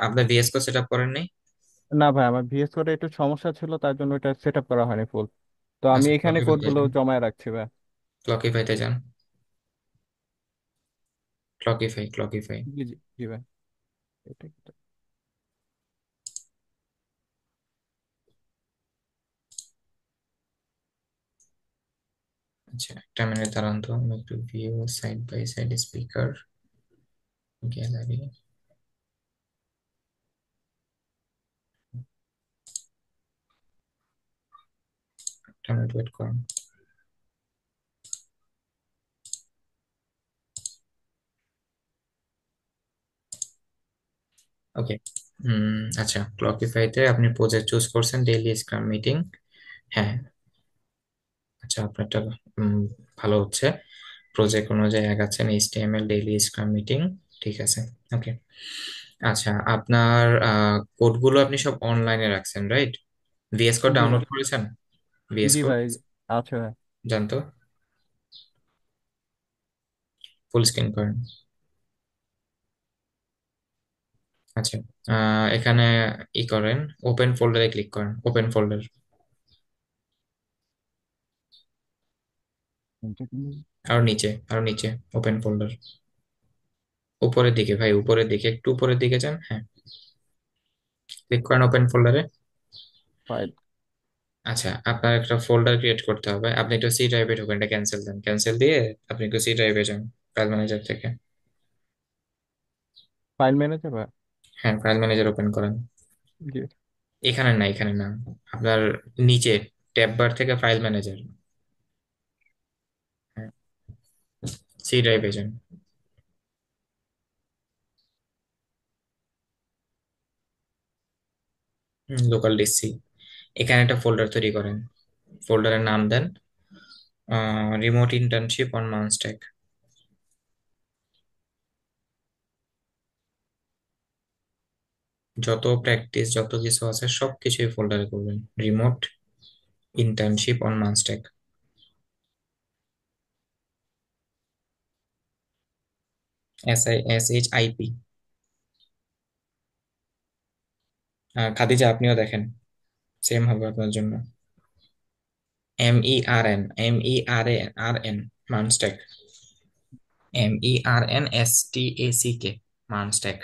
আপনার VS code set up করেন নাই? না ভাই, আমার ভিএস কোডে একটু সমস্যা ছিল, তার জন্য এটা সেট আপ করা হয়নি ফুল। তো আমি আচ্ছা, এখানে ক্লকিফাইতে কোডগুলো যান। জমায় রাখছি ভাই। ক্লকিফাইতে যান। ক্লকিফাই। জি জি জি ভাই। এটা এটা। আচ্ছা, একটা মিনিট দাঁড়ান তো, আমি একটু view side by side speaker gallery. একটা মিনিট ওয়েট করুন। ওকে। আচ্ছা, ক্লকিফাইতে আপনি প্রজেক্ট চুজ করছেন ডেইলি স্ক্রাম মিটিং। হ্যাঁ। আচ্ছা, আপনারটা উম, ভালো হচ্ছে। প্রজেক্ট অনুযায়ী আগাচ্ছেন, এইচটিএমএল ডেইলি স্ক্রাম মিটিং। ঠিক আছে। ওকে। আচ্ছা, আপনার কোডগুলো আপনি সব অনলাইনে রাখছেন, রাইট? ভিএস কোড জি ডাউনলোড ভাই। করেছেন? ভিএস জি কোড ভাই। আচ্ছা ভাই। জানতো। ফুল স্ক্রিন করেন। আচ্ছা, এখানে ই করেন, ওপেন ফোল্ডারে ক্লিক করেন, ওপেন ফোল্ডার। আরো নিচে ওপেন ফোল্ডার। উপরের দিকে ভাই, উপরের দিকে, একটু উপরের দিকে যান, হ্যাঁ। ক্লিক করেন ওপেন ফোল্ডারে। ফাইল। আচ্ছা, আপনার একটা ফোল্ডার ক্রিয়েট করতে হবে। আপনি একটু সি ড্রাইভে ঢোকেন, এটা ক্যান্সেল দেন, ক্যান্সেল দিয়ে আপনি একটু সি ড্রাইভে যান, ফাইল ম্যানেজার থেকে। ফাইল ম্যানেজার ভাই। হ্যাঁ, ফাইল ম্যানেজার ওপেন করেন। জি। এখানে না, এখানে না, আপনার নিচে ট্যাব বার থেকে ফাইল ম্যানেজার। হ্যাঁ, সি ড্রাইভে যান। Local disk. এখানে একটা ফোল্ডার তৈরি করেন। ফোল্ডারের নাম দেন রিমোট ইন্টার্নশিপ অন মানস্ট্যাক। যত প্র্যাকটিস যত কিছু আছে সব কিছুই ফোল্ডারে করবেন, remote internship on MERN stack. SISHIP। Khadija, আপনিও দেখেন, সেম হবে আপনার জন্য। MERN মানস্ট্যাক। MERNSTACK মানস্ট্যাক।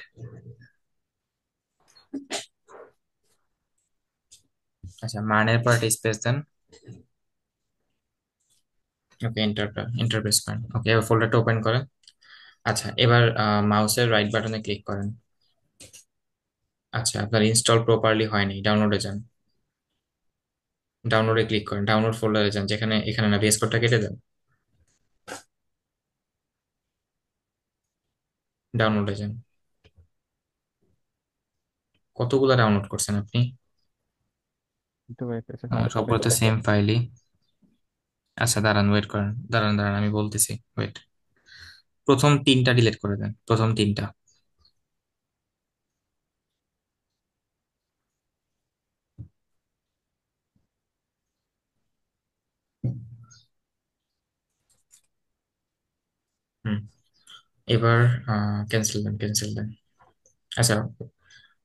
আচ্ছা, মানের পর স্পেস দেন। ওকে, ইন্টারপ্রেস করেন। ওকে, এবার ফোল্ডারটা ওপেন করেন। আচ্ছা, এবার মাউসের রাইট বাটনে ক্লিক করেন। আচ্ছা, আপনার ইনস্টল প্রপারলি হয়নি, ডাউনলোডে যান। ডাউনলোডে ক্লিক করেন, ডাউনলোড ফোল্ডারে যান, যেখানে এখানে না, VS কোডটা কেটে দেন। ডাউনলোডে যান। কতগুলো ডাউনলোড করছেন আপনি? তো ভাই পেছে, হ্যাঁ সবগুলো সবই তো তো দেখা সেম যাচ্ছে। ফাইলই। আচ্ছা, দাঁড়ান, ওয়েট করেন, দাঁড়ান দাঁড়ান, আমি বলতেছি, ওয়েট। প্রথম তিনটা ডিলিট করে দেন, প্রথম তিনটা। হুম। এবার ক্যান্সেল দেন, ক্যান্সেল দেন। আচ্ছা,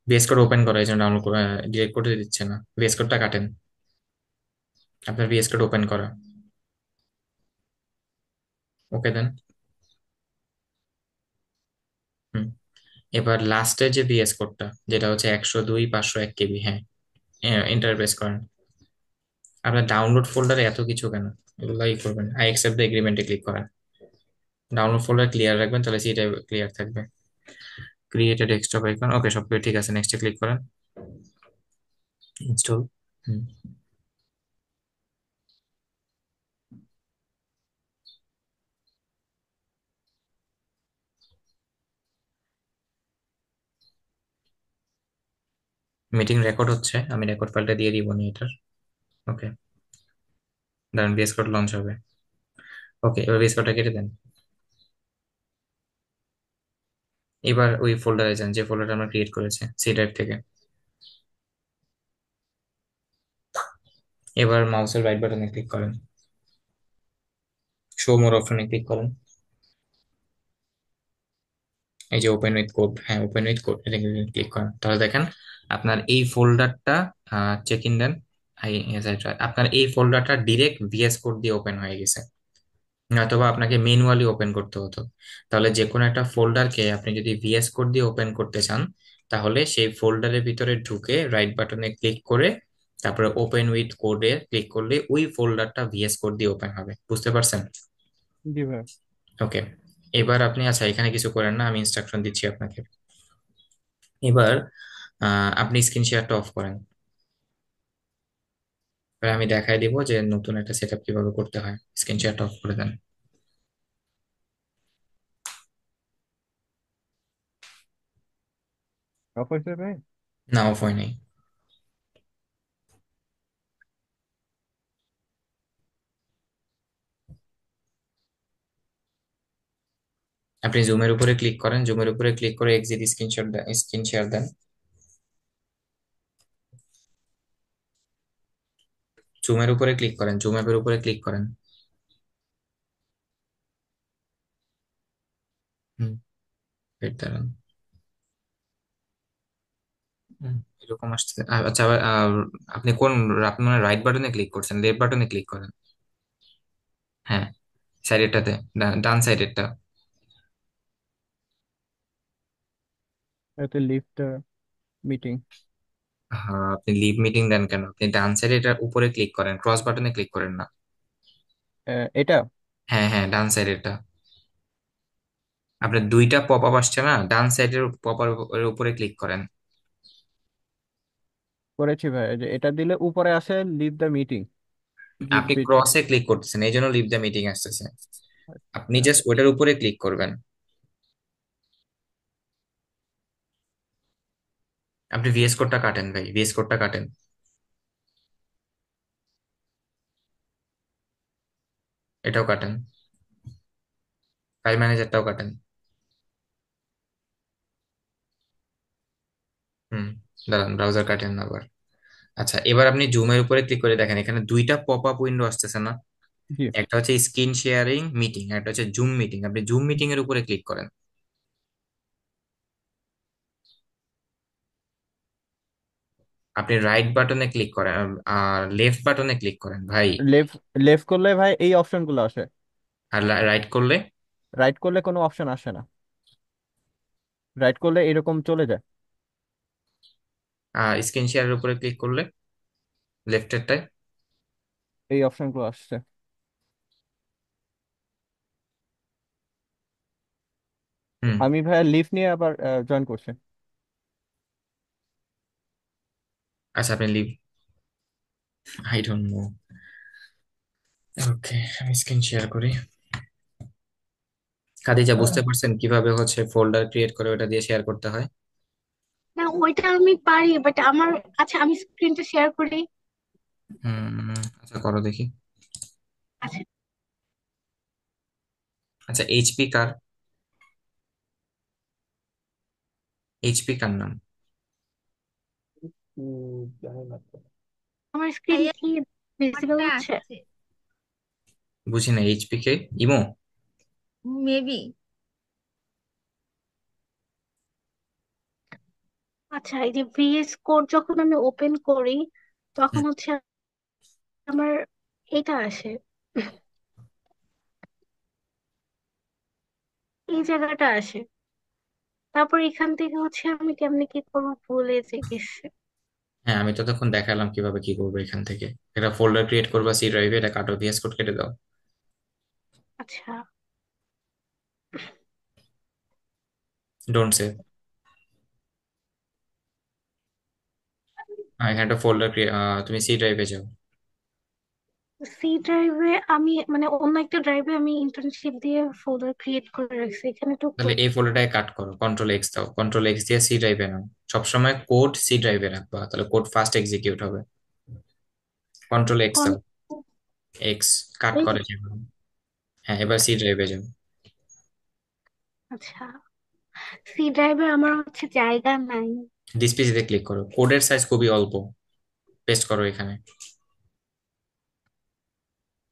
VS কোড ওপেন করা, এই জন্য ডাউনলোড করে ডিলিট করতে দিচ্ছে না। VS কোডটা কাটেন, আপনার VS কোড ওপেন করা। ওকে দেন। হুম। এবার লাস্টে যে VS কোডটা, যেটা হচ্ছে 102 501 KB, হ্যাঁ, ইন্টারপ্রেস করেন। আপনার ডাউনলোড ফোল্ডারে এত কিছু কেন? এগুলাই করবেন, আই অ্যাকসেপ্ট দ্য এগ্রিমেন্টে ক্লিক করেন। ডাউনলোড ফোল্ডার ক্লিয়ার রাখবেন, তাহলে সেটা ক্লিয়ার থাকবে। ক্রিয়েট এ ডেস্কটপ আইকন, ওকে, সব কিছু ঠিক আছে, নেক্সটে ক্লিক করেন। ইনস্টল। হুম। মিটিং রেকর্ড হচ্ছে, আমি রেকর্ড ফাইলটা দিয়ে দিব নি এটার। ওকে, দাঁড়ান, VS কোড লঞ্চ হবে। ওকে, এবার VS কোডটা কেটে দেন। এবার ওই ফোল্ডারে যান, যে ফোল্ডারটা আমরা ক্রিয়েট করেছে সি ড্রাইভ থেকে। এবার মাউসের রাইট বাটনে ক্লিক করেন, শো মোর অপশনে ক্লিক করেন। এই যে ওপেন উইথ কোড, হ্যাঁ ওপেন উইথ কোড, এটা ক্লিক করেন, তাহলে দেখেন আপনার এই ফোল্ডারটা, চেক ইন দেন। আপনার এই ফোল্ডারটা ডিরেক্ট ভিএস কোড দিয়ে ওপেন হয়ে গেছে, অথবা আপনাকে ম্যানুয়ালি ওপেন করতে হতো। তাহলে যে কোনো একটা ফোল্ডারকে আপনি যদি ভিএস কোড দিয়ে ওপেন করতে চান, তাহলে সেই ফোল্ডারের ভিতরে ঢুকে রাইট বাটনে ক্লিক করে তারপরে ওপেন উইথ কোডে ক্লিক করলে ওই ফোল্ডারটা ভিএস কোড দিয়ে ওপেন হবে। বুঝতে পারছেন? জি ভাই। ওকে। এবার আপনি, আচ্ছা এখানে কিছু করেন না, আমি ইনস্ট্রাকশন দিচ্ছি আপনাকে। এবার আপনি স্ক্রিন শেয়ারটা অফ করেন। এবার আমি দেখাই দিব যে নতুন একটা সেটআপ কিভাবে করতে হয়। স্ক্রিন শেয়ারটা অফ করে দেন। অফ হয়েছে ভাই? না, অফ হয় নাই। আপনি জুমের উপরে ক্লিক করেন, জুমের উপরে ক্লিক করে এক্সিট স্ক্রিনশট দেন, স্ক্রিন শেয়ার দেন। জুমের উপরে ক্লিক করেন, জুম অ্যাপের উপরে ক্লিক করেন। হুম, wait দাঁড়ান। এরকম আসছে, আচ্ছা আবার, আপনি কোন, আপনি মানে রাইট বাটনে ক্লিক করছেন, লেফট বাটনে ক্লিক করেন। হ্যাঁ, সাইডেরটাতে, ডান সাইডেরটা। এতে লিফট মিটিং। হ্যাঁ, আপনি লিভ মিটিং দেন কেন? আপনি ডান সাইডে এটা উপরে ক্লিক করেন, ক্রস বাটনে ক্লিক করেন না। এটা হ্যাঁ হ্যাঁ, ডান সাইডেরটা। আপনার দুইটা পপ আপ আসছে না, ডান সাইডের পপ আপের উপরে ক্লিক করেন। করেছি ভাই, এই যে এটা দিলে উপরে আসে লিভ দ্য মিটিং। আপনি গিভ। ক্রসে ক্লিক করতেছেন, এই জন্য লিভ দ্য মিটিং আসতেছে। আপনি আচ্ছা। জাস্ট ওইটার উপরে ক্লিক করবেন। আপনি ভিএস কোডটা কাটেন ভাই, ভিএস কোডটা কাটেন। এটাও কাটেন, ফাইল ম্যানেজারটাও কাটেন। হুম, দাঁড়ান, ব্রাউজার কাটেন না আবার। আচ্ছা, এবার আপনি জুমের উপরে ক্লিক করে দেখেন, এখানে দুইটা পপ আপ উইন্ডো আসতেছে না? জি। একটা হচ্ছে স্ক্রিন শেয়ারিং মিটিং, একটা হচ্ছে জুম মিটিং। আপনি জুম মিটিং এর উপরে ক্লিক করেন। আপনি রাইট বাটনে ক্লিক করেন, আর লেফট বাটনে ক্লিক করেন ভাই। লেফট লেফট করলে ভাই এই অপশনগুলো আসে। আর রাইট করলে রাইট করলে কোনো অপশন আসে না। রাইট করলে এরকম চলে যায়। স্ক্রিন শেয়ারের উপরে ক্লিক করলে লেফটেরটায়। এই অপশনগুলো আসছে। হুম। আমি ভাই লিফট নিয়ে আবার জয়েন করছি। আচ্ছা, আপনি লিভ, আই ডোন্ট নো। ওকে, আমি স্ক্রিন শেয়ার করি। খাদিজা, বুঝতে পারছেন কিভাবে হচ্ছে ফোল্ডার ক্রিয়েট করে ওটা দিয়ে শেয়ার করতে হয়? না, ওইটা আমি পারি, বাট আমার, আচ্ছা আমি স্ক্রিনটা শেয়ার করি। আচ্ছা করো দেখি। আচ্ছা, আচ্ছা, এইচপি কার, এইচপি কার নাম? জানি না তো। আমার স্ক্রিন ভাইয়া কি ভিজিবল আমারটা হচ্ছে? আসছে। বুঝি না, এইচপি কে? ইমো? মেবি। আচ্ছা, এই যে ভিএস কোড যখন আমি ওপেন করি তখন হচ্ছে আমার এটা আসে, এই জায়গাটা আসে। তারপর এখান থেকে হচ্ছে আমি কেমনে কি করবো ভুলে যে গেছি। হ্যাঁ, আমি তো তখন দেখালাম কিভাবে কি করবো। এখান থেকে একটা ফোল্ডার ক্রিয়েট করবা সি ড্রাইভে, এটা কাটো, ভিএস কোড কেটে দাও। আচ্ছা, ডোন্ট সেভ। এখানে একটা ফোল্ডার ক্রিয়েট, তুমি সি ড্রাইভে যাও। সি ড্রাইভে আমি মানে অন্য একটা ড্রাইভে আমি ইন্টার্নশিপ দিয়ে ফোল্ডার ক্রিয়েট করে রাখছি, এখানে তো তাহলে এই ফোল্ডারটাকে কাট করো, কন্ট্রোল এক্স দাও, কন্ট্রোল এক্স দিয়ে সি ড্রাইভে নাও। সবসময় কোড সি ড্রাইভে রাখবা, তাহলে কোড ফার্স্ট এক্সিকিউট হবে। কন্ট্রোল এক্স দাও, এক্স কাট এই যে, করে যেভাবে। হ্যাঁ, এবার সি ড্রাইভে যাও। আচ্ছা, সি ড্রাইভে আমার হচ্ছে জায়গা নাই। ডিসপিসিতে ক্লিক করো, কোডের সাইজ খুবই অল্প, পেস্ট করো এখানে।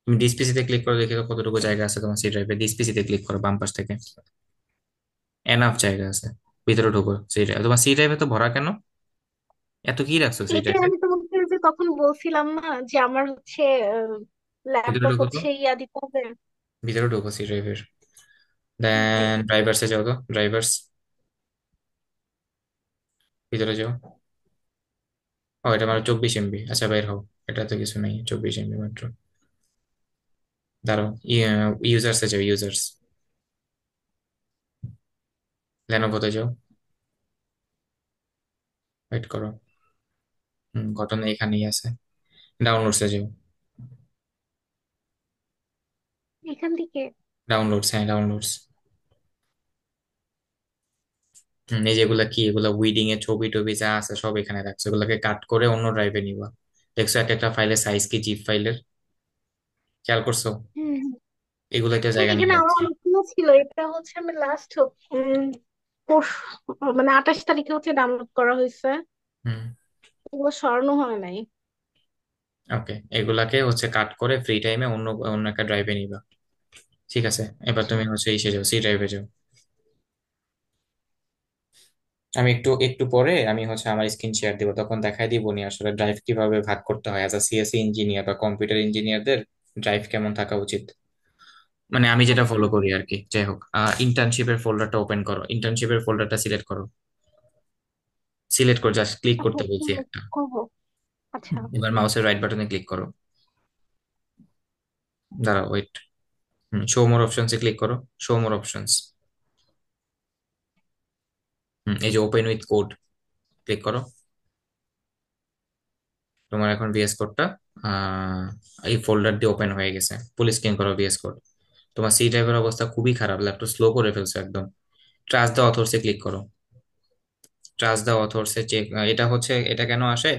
তুমি ডিসপিসিতে ক্লিক করো, দেখে তো কতটুকু জায়গা আছে তোমার সি ড্রাইভে। ডিসপিসিতে ক্লিক করো বাম পাশ থেকে। এনাফ জায়গা আছে, ভিতরে ঢুকো। সি ড্রাইভ, তোমার সি ড্রাইভে তো ভরা কেন? এত কি রাখছো সি এটাই ড্রাইভে? আমি তোমাকে যে তখন বলছিলাম না যে আমার হচ্ছে ভিতরে ল্যাপটপ ঢুকো তো, হচ্ছে ইয়া দিতে হবে। ভিতরে ঢুকো সি ড্রাইভের। জি। দেন ড্রাইভার্সে যাও তো, ড্রাইভার্স, ভিতরে যাও। ও, এটা মানে 24 MB, আচ্ছা বের হও। এটা তো কিছু নেই, 24 MB মাত্র। দাঁড়াও, ইউজার্সে যাও, ইউজার্স, লেনোভোতে যাও, ওয়েট করো। ঘটনা এখানেই আছে। ডাউনলোডসে যাও, এখান থেকে ডাউনলোডস, হ্যাঁ ডাউনলোডস। এই যেগুলা কি, এগুলা উইডিং এর ছবি টবি যা আছে সব এখানে রাখছো, এগুলাকে কাট করে অন্য ড্রাইভে নিবা। দেখছো এক একটা ফাইলের সাইজ কি, জিপ ফাইলের, খেয়াল করছো? হুম হুম। এগুলো একটা জায়গা নিয়ে এখানে আরো যাচ্ছে। অনেকগুলো ছিল, এটা হচ্ছে আমি লাস্ট মানে 28 তারিখে হচ্ছে ডাউনলোড করা হয়েছে। হুম। এগুলো সরানো হয় নাই। ওকে, এগুলাকে হচ্ছে কাট করে ফ্রি টাইমে অন্য অন্য একটা ড্রাইভে নিবা। ঠিক আছে, এবার আচ্ছা। তুমি হচ্ছে ইসে যাও, সি ড্রাইভে যাও। আমি একটু একটু পরে আমি হচ্ছে আমার স্ক্রিন শেয়ার দিব, তখন দেখাই দিব নি আসলে ড্রাইভ কিভাবে ভাগ করতে হয় অ্যাজ আ সিএসসি ইঞ্জিনিয়ার বা কম্পিউটার ইঞ্জিনিয়ারদের ড্রাইভ কেমন থাকা উচিত। মানে আমি যেটা আচ্ছা। ফলো করি আর কি। যাই হোক, ইন্টার্নশিপের ফোল্ডারটা ওপেন করো, ইন্টার্নশিপের ফোল্ডারটা সিলেক্ট করো। সিলেক্ট করে জাস্ট ক্লিক আচ্ছা, করতে বলছি select একটা। করবো। আচ্ছা। এবার মাউসের রাইট বাটনে ক্লিক করো। দাঁড়াও, ওয়েট। শো মোর অপশনসে ক্লিক করো। শো মোর অপশনস। এই যে ওপেন উইথ কোড, ক্লিক করো। তোমার এখন ভিএস কোডটা আহ এই ফোল্ডার দিয়ে ওপেন হয়ে গেছে। ফুল স্ক্রিন করো ভিএস কোড। তোমার সি টাইপের অবস্থা খুবই খারাপ, ল্যাপটপ স্লো করে ফেলছো একদম। ট্রাস্ট দ্য অথরসে ক্লিক করো। ট্রাস্ট দ্য অথরসে চেক, এটা হচ্ছে, এটা কেন আসে,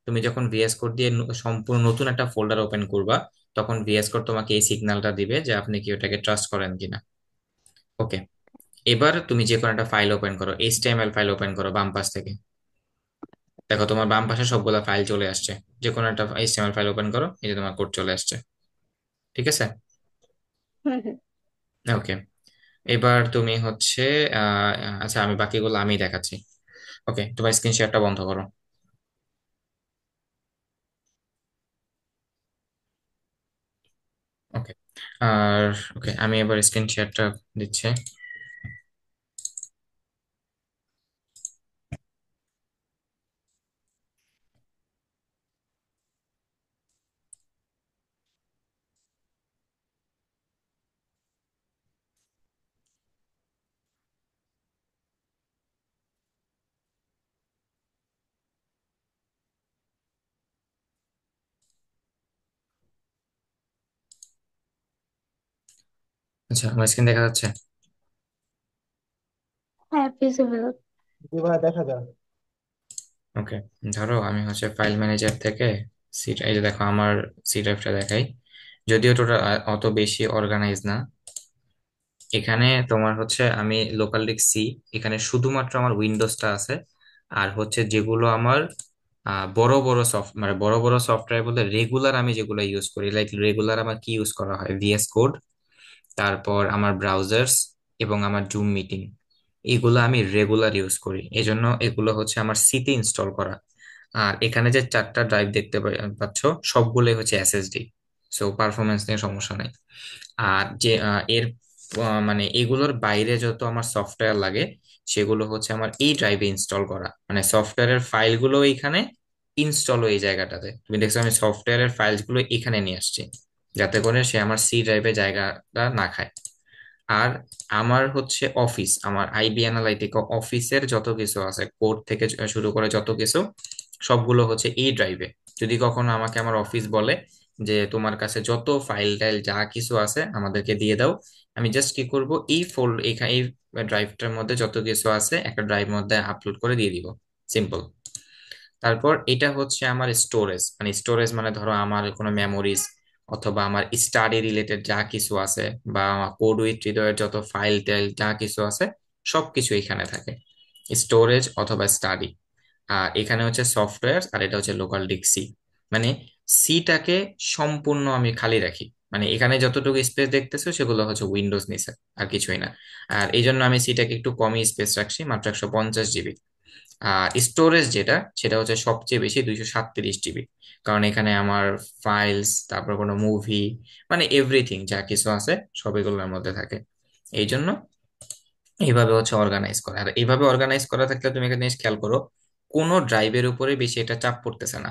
তুমি যখন ভিএস কোড দিয়ে সম্পূর্ণ নতুন একটা ফোল্ডার ওপেন করবা, তখন ভিএস কোড তোমাকে এই সিগন্যালটা দিবে যে আপনি কি ওটাকে ট্রাস্ট করেন কিনা। ওকে, এবার তুমি যে কোনো একটা ফাইল ওপেন করো, এইচটিএমএল ফাইল ওপেন করো বাম পাশ থেকে। দেখো তোমার বাম পাশে সবগুলা ফাইল চলে আসছে। যে কোনো একটা এইচটিএমএল ফাইল ওপেন করো, এই যে তোমার কোড চলে আসছে। ঠিক আছে। হুম হুম। ওকে, এবার তুমি হচ্ছে আহ আচ্ছা, আমি বাকিগুলো আমি দেখাচ্ছি। ওকে, তোমার স্ক্রিন শেয়ারটা বন্ধ করো। ওকে, আর ওকে, আমি এবার স্ক্রিন শেয়ারটা দিচ্ছি। আচ্ছা, আমার স্ক্রিন দেখা যাচ্ছে? হ্যাঁ, ভিজিবল। এবার দেখা যায়। ওকে, ধরো আমি হচ্ছে ফাইল ম্যানেজার থেকে সি, এই যে দেখো আমার সি ড্রাইভটা দেখাই। যদিও টোটাল অত বেশি অর্গানাইজ না। এখানে তোমার হচ্ছে আমি লোকাল ডিস্ক সি, এখানে শুধুমাত্র আমার উইন্ডোজটা আছে। আর হচ্ছে যেগুলো আমার বড় বড় সফট, মানে বড় বড় সফটওয়্যার বলতে রেগুলার আমি যেগুলো ইউজ করি, লাইক রেগুলার আমার কি ইউজ করা হয়, ভিএস কোড, তারপর আমার ব্রাউজার্স, এবং আমার জুম মিটিং। এগুলো আমি রেগুলার ইউজ করি, এজন্য এগুলো হচ্ছে আমার সিতে ইনস্টল করা। আর এখানে যে 4টা ড্রাইভ দেখতে পাচ্ছ, সবগুলোই হচ্ছে এসএসডি। সো পারফরমেন্স নিয়ে সমস্যা নাই। আর যে এর মানে এগুলোর বাইরে যত আমার সফটওয়্যার লাগে, সেগুলো হচ্ছে আমার এই ড্রাইভে ইনস্টল করা, মানে সফটওয়্যারের ফাইলগুলো এইখানে ইনস্টল এই জায়গাটাতে। তুমি দেখছো আমি সফটওয়্যারের ফাইলগুলো এখানে নিয়ে আসছি, যাতে করে সে আমার সি ড্রাইভে জায়গাটা না খায়। আর আমার হচ্ছে অফিস, আমার আইবি অ্যানালাইটিকা অফিসের যত কিছু আছে, কোড থেকে শুরু করে যত কিছু, সবগুলো হচ্ছে এই ড্রাইভে। যদি কখনো আমাকে আমার অফিস বলে যে তোমার কাছে যত ফাইল টাইল যা কিছু আছে আমাদেরকে দিয়ে দাও, আমি জাস্ট কি করব, এই এখানে এই ড্রাইভটার মধ্যে যত কিছু আছে একটা ড্রাইভ মধ্যে আপলোড করে দিয়ে দিব। সিম্পল। তারপর এটা হচ্ছে আমার স্টোরেজ, মানে স্টোরেজ মানে ধরো আমার কোনো মেমোরিজ অথবা আমার স্টাডি রিলেটেড যা কিছু আছে, বা আমার কোড উইথ হৃদয়ের যত ফাইল টাইল যা কিছু আছে, সবকিছু এখানে থাকে, স্টোরেজ অথবা স্টাডি। আর এখানে হচ্ছে সফটওয়্যার, আর এটা হচ্ছে লোকাল ডিস্ক সি। মানে সিটাকে সম্পূর্ণ আমি খালি রাখি। মানে এখানে যতটুকু স্পেস দেখতেছো সেগুলো হচ্ছে উইন্ডোজ নিছে, আর কিছুই না। আর এই জন্য আমি সিটাকে একটু কমই স্পেস রাখছি, মাত্র 150 জিবি। আর স্টোরেজ যেটা, সেটা হচ্ছে সবচেয়ে বেশি 237 জিবি। কারণ এখানে আমার ফাইলস, তারপর কোনো মুভি, মানে এভরিথিং যা কিছু আছে সব এগুলোর মধ্যে থাকে। এই জন্য এইভাবে হচ্ছে অর্গানাইজ করা। আর এইভাবে অর্গানাইজ করা থাকলে তুমি একটা জিনিস খেয়াল করো, কোনো ড্রাইভের উপরে বেশি এটা চাপ পড়তেছে না।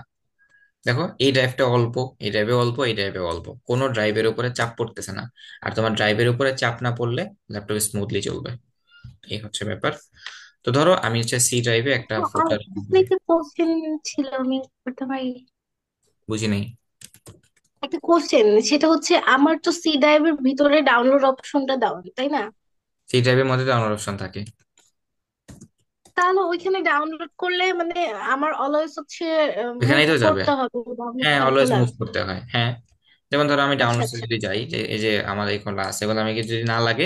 দেখো এই ড্রাইভটা অল্প, এই ড্রাইভে অল্প, এই ড্রাইভে অল্প, কোনো ড্রাইভের উপরে চাপ পড়তেছে না। আর তোমার ড্রাইভের উপরে চাপ না পড়লে ল্যাপটপ স্মুথলি চলবে। এই হচ্ছে ব্যাপার। তো ধরো আমি হচ্ছে সি ড্রাইভে একটা তো আর ফোল্ডার। এখানে একটা কোশ্চেন ছিল, আমি করতে পারি? বুঝি নেই। একটা কোশ্চেন, সেটা হচ্ছে আমার তো সি ড্রাইভের ভিতরে ডাউনলোড অপশনটা দেওয়া তাই না? সি ড্রাইভের মধ্যে ডাউনলোড অপশন থাকে। তাহলে ওইখানে ডাউনলোড করলে মানে আমার অলওয়েজ হচ্ছে মুভ এখানেই তো যাবে। করতে হবে হ্যাঁ, ডাউনলোডটা অলওয়েজ চলে মুভ আসবে। করতে হয়, হ্যাঁ। যেমন ধরো আমি আচ্ছা ডাউনলোডসে আচ্ছা। যদি যাই, যে এই যে আমার এইগুলো আছে, এগুলো আমি যদি না লাগে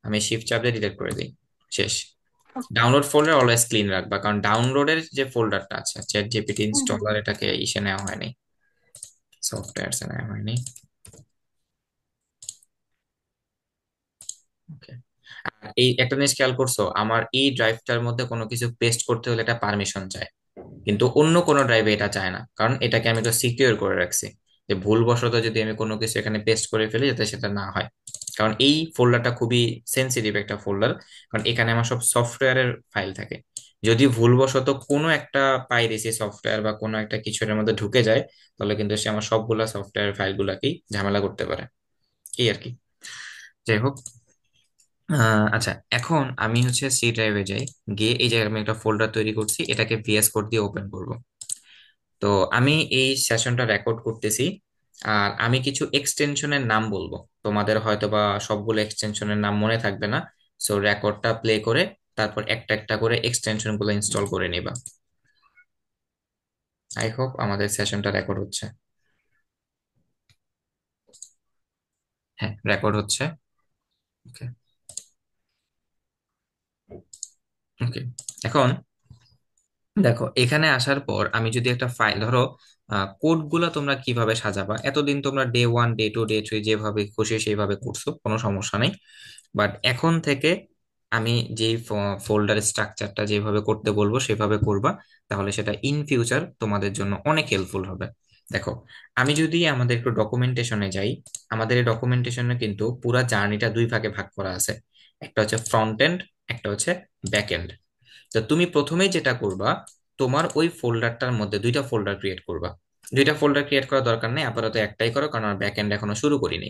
আমি শিফট চাপ দিয়ে ডিলিট করে দিই, শেষ। Okay. Download folder always clean রাখবা, কারণ ডাউনলোডের যে ফোল্ডারটা আছে চ্যাট জিপিটি হুম হুম। ইনস্টলার, এটাকে ইসে নেওয়া হয়নি, সফটওয়্যার নেওয়া হয়নি। ওকে। আর এই একটা জিনিস খেয়াল করছো, আমার এই ড্রাইভটার মধ্যে কোনো কিছু পেস্ট করতে হলে এটা পারমিশন চায়, কিন্তু অন্য কোনো ড্রাইভে এটা চায় না, কারণ এটাকে আমি তো সিকিউর করে রাখছি, যে ভুলবশত যদি আমি কোনো কিছু এখানে পেস্ট করে ফেলি যাতে সেটা না হয়। কারণ এই ফোল্ডারটা খুবই সেন্সিটিভ একটা ফোল্ডার, কারণ এখানে আমার সব সফটওয়্যারের ফাইল থাকে। যদি ভুলবশত কোনো একটা পাইরেসি সফটওয়্যার বা কোনো একটা কিছু এর মধ্যে ঢুকে যায়, তাহলে কিন্তু সে আমার সবগুলা সফটওয়্যার ফাইলগুলাকেই ঝামেলা করতে পারে, এই আর কি। যাই হোক, আচ্ছা, এখন আমি হচ্ছে সি ড্রাইভে যাই, গিয়ে এই জায়গায় আমি একটা ফোল্ডার তৈরি করছি, এটাকে ভিএস কোড দিয়ে ওপেন করব। তো আমি এই সেশনটা রেকর্ড করতেছি, আর আমি কিছু এক্সটেনশনের নাম বলবো, তোমাদের হয়তো বা সবগুলো এক্সটেনশনের নাম মনে থাকবে না। সো রেকর্ডটা প্লে করে তারপর একটা একটা করে এক্সটেনশন গুলো ইনস্টল করে নিবা। আই হোপ আমাদের সেশনটা রেকর্ড হচ্ছে। হ্যাঁ, রেকর্ড হচ্ছে। ওকে। ওকে। এখন দেখো, এখানে আসার পর আমি যদি একটা ফাইল ধরো, কোড গুলো তোমরা কিভাবে সাজাবা, এতদিন তোমরা ডে 1, ডে 2, ডে 3 যেভাবে খুশি সেইভাবে করছো, কোনো সমস্যা নেই। বাট এখন থেকে আমি যেই ফোল্ডার স্ট্রাকচারটা যেভাবে করতে বলবো সেভাবে করবা, তাহলে সেটা ইন ফিউচার তোমাদের জন্য অনেক হেল্পফুল হবে। দেখো, আমি যদি আমাদের একটু ডকুমেন্টেশনে যাই, আমাদের এই ডকুমেন্টেশনে কিন্তু পুরা জার্নিটা দুই ভাগে ভাগ করা আছে। একটা হচ্ছে ফ্রন্ট এন্ড, একটা হচ্ছে ব্যাক এন্ড। তো তুমি প্রথমেই যেটা করবা, তোমার ওই ফোল্ডারটার মধ্যে দুইটা ফোল্ডার ক্রিয়েট করবা। দুইটা ফোল্ডার ক্রিয়েট করার দরকার নেই, আপাতত একটাই করো, কারণ ব্যাক এন্ড এখনো শুরু করিনি।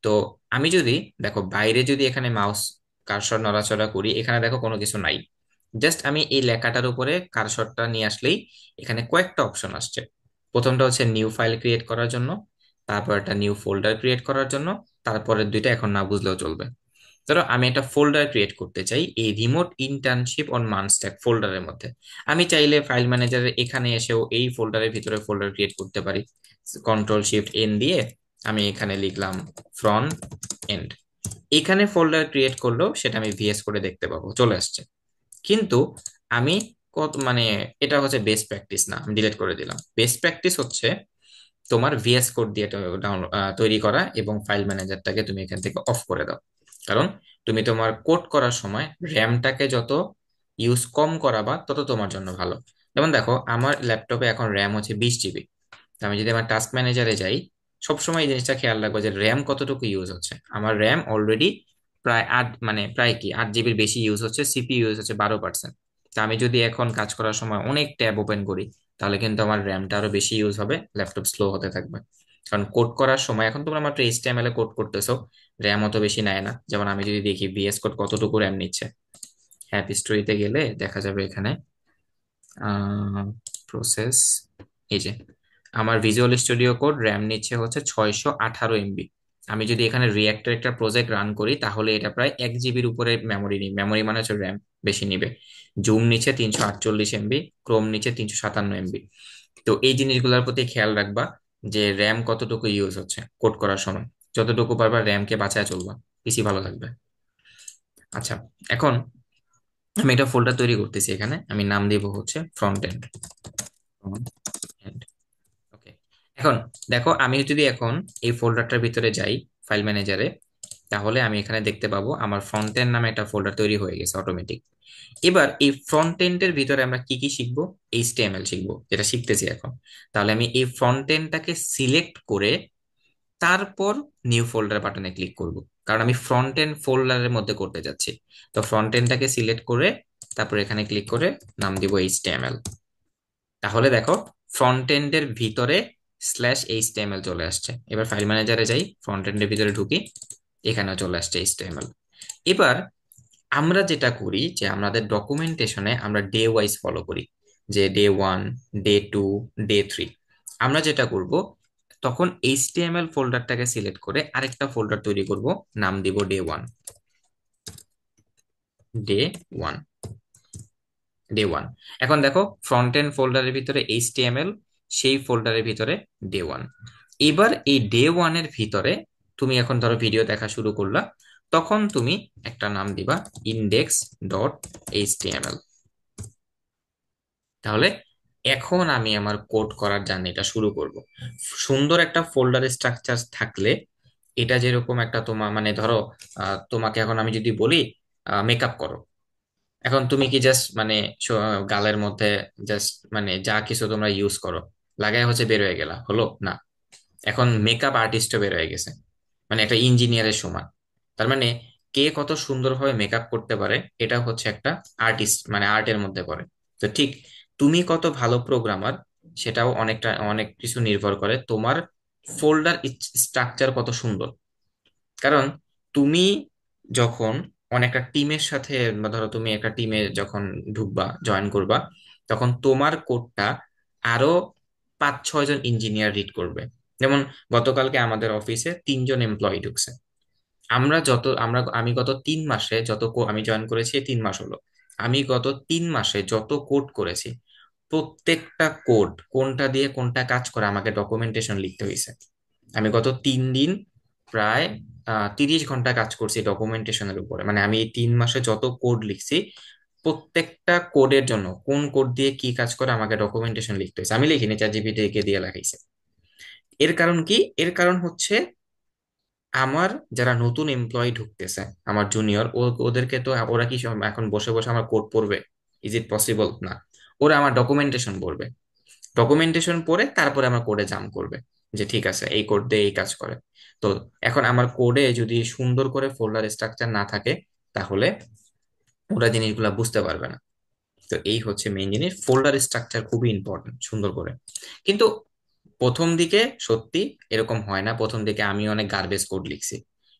তো আমি যদি, দেখো বাইরে যদি এখানে মাউস কার্সর নড়াচড়া করি, এখানে দেখো কোনো কিছু নাই। জাস্ট আমি এই লেখাটার উপরে কার্সরটা নিয়ে আসলেই এখানে কয়েকটা অপশন আসছে। প্রথমটা হচ্ছে নিউ ফাইল ক্রিয়েট করার জন্য, তারপর একটা নিউ ফোল্ডার ক্রিয়েট করার জন্য, তারপরের দুইটা এখন না বুঝলেও চলবে। ধরো আমি একটা ফোল্ডার ক্রিয়েট করতে চাই এই রিমোট ইন্টার্নশিপ অন মানস্ট্যাক ফোল্ডারের মধ্যে। আমি চাইলে ফাইল ম্যানেজারের এখানে এসেও এই ফোল্ডারের ভিতরে ফোল্ডার ক্রিয়েট করতে পারি। কন্ট্রোল শিফট এন দিয়ে আমি এখানে লিখলাম ফ্রন্ট এন্ড। এখানে ফোল্ডার ক্রিয়েট করলেও সেটা আমি ভিএস করে দেখতে পাবো, চলে আসছে। কিন্তু আমি কত মানে, এটা হচ্ছে বেস্ট প্র্যাকটিস না, আমি ডিলিট করে দিলাম। বেস্ট প্র্যাকটিস হচ্ছে তোমার ভিএস কোড দিয়ে তৈরি করা, এবং ফাইল ম্যানেজারটাকে তুমি এখান থেকে অফ করে দাও। কারণ তুমি তোমার কোড করার সময় র্যামটাকে যত ইউজ কম করাবা তত তোমার জন্য ভালো। যেমন দেখো, আমার ল্যাপটপে এখন র্যাম হচ্ছে 20 জিবি। তো আমি যদি আমার টাস্ক ম্যানেজারে যাই, সবসময় এই জিনিসটা খেয়াল রাখবো যে র্যাম কতটুকু ইউজ হচ্ছে। আমার র্যাম অলরেডি প্রায় 8, মানে প্রায় কি 8 জিবির বেশি ইউজ হচ্ছে, সিপি ইউজ হচ্ছে 12%। তো আমি যদি এখন কাজ করার সময় অনেক ট্যাব ওপেন করি, তাহলে কিন্তু আমার র্যামটা আরো বেশি ইউজ হবে, ল্যাপটপ স্লো হতে থাকবে। কারণ কোড করার সময় এখন তোমরা মাত্র এইচটিএমএল এ কোড করতেছো, র্যাম অত বেশি নেয় না। যেমন আমি যদি দেখি ভিএস কোড কতটুকু র্যাম নিচ্ছে, অ্যাপ স্টোরিতে গেলে দেখা যাবে এখানে প্রসেস, এই যে আমার ভিজুয়াল স্টুডিও কোড র্যাম নিচ্ছে হচ্ছে 618 এমবি। আমি যদি এখানে রিয়েক্টের একটা প্রজেক্ট রান করি, তাহলে এটা প্রায় 1 জিবির উপরে মেমোরি নিই, মেমোরি মানে হচ্ছে র্যাম বেশি নিবে। জুম নিচ্ছে 348 এমবি, ক্রোম নিচ্ছে 357 এমবি। তো এই জিনিসগুলোর প্রতি খেয়াল রাখবা, যে র্যাম কতটুকু ইউজ হচ্ছে কোড করার সময়। যতটুকু পারবা র্যামকে বাঁচায় চলবা, পিসি ভালো থাকবে। আচ্ছা, এখন আমি একটা ফোল্ডার তৈরি করতেছি, এখানে আমি নাম দিব হচ্ছে ফ্রন্ট এন্ড। ওকে। এখন দেখো, আমি যদি এখন এই ফোল্ডারটার ভিতরে যাই, ফাইল ম্যানেজারে, তাহলে আমি এখানে দেখতে পাবো আমার ফ্রন্ট এন্ড নামে একটা ফোল্ডার তৈরি হয়ে গেছে অটোমেটিক। এবার এই ফ্রন্ট এন্ডের ভিতরে আমরা কি কি শিখবো? এইচটিএমএল শিখবো, যেটা শিখতেছি এখন। তাহলে আমি এই ফ্রন্ট এন্ডটাকে সিলেক্ট করে তারপর নিউ ফোল্ডার বাটনে ক্লিক করব, কারণ আমি ফ্রন্ট এন্ড ফোল্ডারের মধ্যে করতে যাচ্ছি। তো ফ্রন্ট এন্ডটাকে সিলেক্ট করে তারপর এখানে ক্লিক করে নাম দিব এইচটিএমএল। তাহলে দেখো ফ্রন্ট এন্ডের ভিতরে /HTML চলে আসছে। এবার ফাইল ম্যানেজারে যাই, ফ্রন্ট এন্ডের ভিতরে ঢুকি, এখানেও চলে আসছে HTML। এবার আমরা যেটা করি যে আমাদের ডকুমেন্টেশনে আমরা ডে ওয়াইজ ফলো করি, যে ডে 1, ডে 2, ডে 3। আমরা যেটা করব, তখন HTML ফোল্ডারটাকে সিলেক্ট করে আরেকটা ফোল্ডার তৈরি করব, নাম দিব ডে 1। ডে 1। এখন দেখো ফ্রন্ট এন্ড ফোল্ডারের ভিতরে HTML, সেই ফোল্ডারের ভিতরে ডে 1। এবার এই ডে 1 এর ভিতরে তুমি এখন ধরো ভিডিও দেখা শুরু করলা, তখন তুমি একটা নাম দিবা index.html। তাহলে এখন আমি আমার কোড করার জার্নিটা শুরু করব। সুন্দর একটা ফোল্ডার স্ট্রাকচার থাকলে, এটা যেরকম একটা তোমার মানে ধরো তোমাকে এখন আমি যদি বলি মেকআপ করো, এখন তুমি কি জাস্ট মানে গালের মধ্যে জাস্ট মানে যা কিছু তোমরা ইউজ করো লাগাই হচ্ছে বের হয়ে গেলা, হলো না। এখন মেকআপ আর্টিস্টও বের হয়ে গেছে, মানে একটা ইঞ্জিনিয়ারের সমান। তার মানে কে কত সুন্দরভাবে মেকআপ করতে পারে, এটা হচ্ছে একটা আর্টিস্ট, মানে আর্টের মধ্যে পড়ে। তো ঠিক তুমি কত ভালো প্রোগ্রামার, সেটাও অনেকটা অনেক কিছু নির্ভর করে তোমার ফোল্ডার স্ট্রাকচার কত সুন্দর। কারণ তুমি যখন অনেকটা টিমের সাথে বা ধরো তুমি একটা টিমে যখন ঢুকবা, জয়েন করবা, তখন তোমার কোডটা আরো 5-6 জন ইঞ্জিনিয়ার রিড করবে। যেমন গতকালকে আমাদের অফিসে 3 জন এমপ্লয়ি ঢুকছে। আমি গত 3 মাসে আমি জয়েন করেছি 3 মাস হলো, আমি গত 3 মাসে যত কোড করেছি, প্রত্যেকটা কোড কোনটা দিয়ে কোনটা কাজ করে আমাকে ডকুমেন্টেশন লিখতে হয়েছে। আমি গত 3 দিন প্রায় 30 ঘন্টা কাজ করছি ডকুমেন্টেশনের উপরে। মানে আমি এই 3 মাসে যত কোড লিখছি, প্রত্যেকটা কোডের জন্য কোন কোড দিয়ে কি কাজ করে আমাকে ডকুমেন্টেশন লিখতে হয়েছে, আমি লিখিনি, চ্যাটজিপিটি কে দিয়ে লেখাইছে। এর কারণ কি? এর কারণ হচ্ছে আমার যারা নতুন এমপ্লয়ি ঢুকতেছে, আমার জুনিয়র, ওদেরকে তো ওরা কি এখন বসে বসে আমার কোড পড়বে? Is it possible? না। ওরা আমার ডকুমেন্টেশন পড়বে, ডকুমেন্টেশন পড়ে তারপরে আমার কোডে জাম্প করবে, যে ঠিক আছে এই কোড দিয়ে এই কাজ করে। তো এখন আমার কোডে যদি সুন্দর করে ফোল্ডার স্ট্রাকচার না থাকে, তাহলে ওরা জিনিসগুলো বুঝতে পারবে না। তো এই হচ্ছে মেইন জিনিস, ফোল্ডার স্ট্রাকচার খুবই ইম্পর্টেন্ট সুন্দর করে। কিন্তু প্রথম দিকে সত্যি এরকম হয় না, প্রথম দিকে আমি অনেক গার্বেজ কোড লিখছি,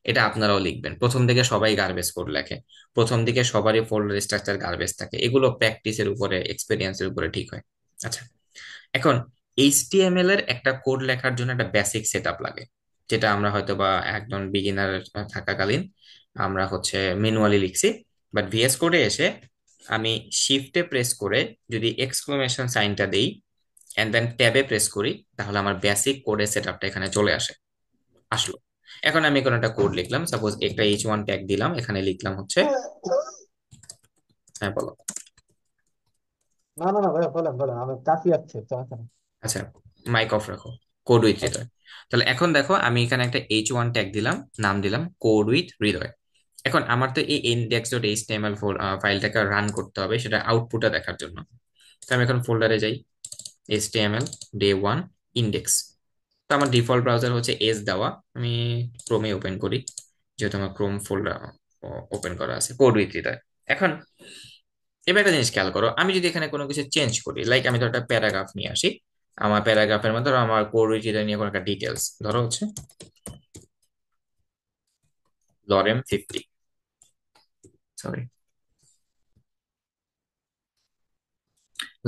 এটা আপনারাও লিখবেন। প্রথম দিকে সবাই গার্বেজ কোড লেখে, প্রথম দিকে সবারই ফোল্ডার স্ট্রাকচার গার্বেজ থাকে, এগুলো প্র্যাকটিসের উপরে এক্সপেরিয়েন্সের উপরে ঠিক হয়। আচ্ছা, এখন এইচটিএমএল এর একটা কোড লেখার জন্য একটা বেসিক সেটআপ লাগে, যেটা আমরা হয়তো বা একজন বিগিনার থাকাকালীন আমরা হচ্ছে ম্যানুয়ালি লিখছি। বাট ভিএস কোডে এসে আমি শিফটে প্রেস করে যদি এক্সক্লেমেশন সাইনটা দেই এন্ড দেন ট্যাবে প্রেস করি, তাহলে আমার বেসিক কোডের সেটআপটা এখানে চলে আসলো। এখন আমি কোনো একটা কোড লিখলাম, সাপোজ একটা H1 ট্যাগ দিলাম, এখানে লিখলাম হচ্ছে, হ্যাঁ বলো। না না না ভাই, বলেন বলেন, আমি কাশি আসছে, সমস্যা নেই। আচ্ছা, মাইক অফ রাখো। কোড উইথ হৃদয়। তাহলে এখন দেখো আমি এখানে একটা H1 ট্যাগ দিলাম, নাম দিলাম কোড উইথ হৃদয়। এখন আমার তো এই index.html ফাইলটাকে রান করতে হবে, সেটা আউটপুটটা দেখার জন্য। তো আমি এখন ফোল্ডারে যাই, HTML ডে 1 ইন্ডেক্স। তো আমার ডিফল্ট ব্রাউজার হচ্ছে এজ দেওয়া, আমি ক্রোমে ওপেন করি, যেহেতু আমার ক্রোম ফোল্ডার ওপেন করা আছে, কোড উইথ হৃদয়। এখন এবার একটা জিনিস খেয়াল করো, আমি যদি এখানে কোনো কিছু চেঞ্জ করি, লাইক আমি ধরো একটা প্যারাগ্রাফ নিয়ে আসি, আমার প্যারাগ্রাফের মধ্যে ধরো আমার কোড উইথ হৃদয় নিয়ে কোনো একটা ডিটেলস ধরো হচ্ছে লরেম 50, সরি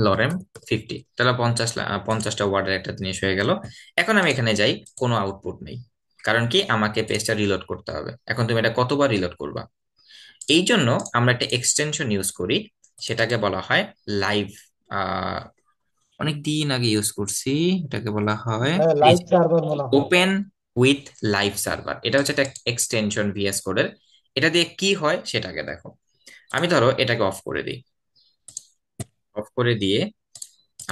লরেম 50, তাহলে 50টা ওয়ার্ডের একটা জিনিস হয়ে গেল। এখন আমি এখানে যাই, কোনো আউটপুট নেই, কারণ কি আমাকে পেজটা রিলোড করতে হবে। এখন তুমি এটা কতবার রিলোড করবা? এই জন্য আমরা একটা এক্সটেনশন ইউজ করি, সেটাকে বলা হয় লাইভ। অনেক দিন আগে ইউজ করছি, এটাকে বলা হয় ভাই লাইভ সার্ভার মনে হয়। Open with live server. এটা হচ্ছে একটা এক্সটেনশন ভিএস কোডের। এটা দিয়ে কি হয় সেটাকে দেখো। আমি ধরো এটাকে অফ করে দিই, অফ করে দিয়ে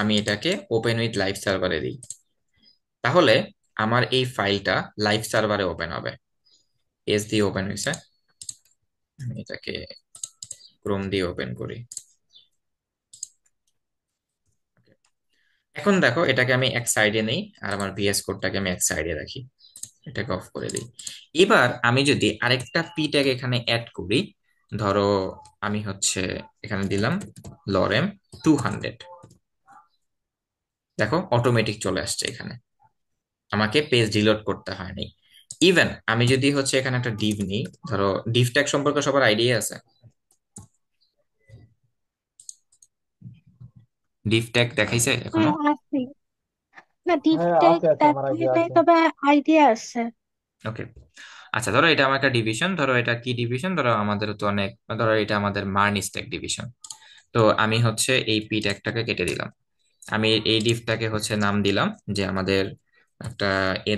আমি এটাকে ওপেন উইথ লাইভ সার্ভারে দিই, তাহলে আমার এই ফাইলটা লাইভ সার্ভারে ওপেন হবে। পেজ দিয়ে ওপেন হয়েছে, আমি এটাকে ক্রোম দিয়ে ওপেন করি। এখন দেখো এটাকে আমি এক সাইডে নেই আর আমার ভিএস কোডটাকে আমি এক সাইডে রাখি, এটাকে অফ করে দিই। এবার আমি যদি আরেকটা পি ট্যাগ এখানে অ্যাড করি, ধরো আমি হচ্ছে এখানে দিলাম লরেম 200, দেখো অটোমেটিক চলে আসছে এখানে, আমাকে পেজ রিলোড করতে হয়নি। ইভেন আমি যদি হচ্ছে এখানে একটা ডিভ নিই, ধরো ডিভ ট্যাগ সম্পর্কে সবার আইডিয়া আছে? ডিভ ট্যাগ দেখাইছে এখনো? হ্যাঁ আছে। না, ডিপ হ্যাঁ টেক আছে আছে, আমার দেখাই আইডিয়া নাই, আছে। তবে আইডিয়া আছে। ওকে, আচ্ছা ধরো এটা আমার একটা ডিভিশন, ধরো এটা কি ডিভিশন, ধরো আমাদের তো অনেক, ধরো এটা আমাদের মার্ন স্ট্যাক ডিভিশন। তো আমি হচ্ছে এই পি ট্যাগটাকে কেটে দিলাম, আমি এই ডিভটাকে হচ্ছে নাম দিলাম যে আমাদের একটা,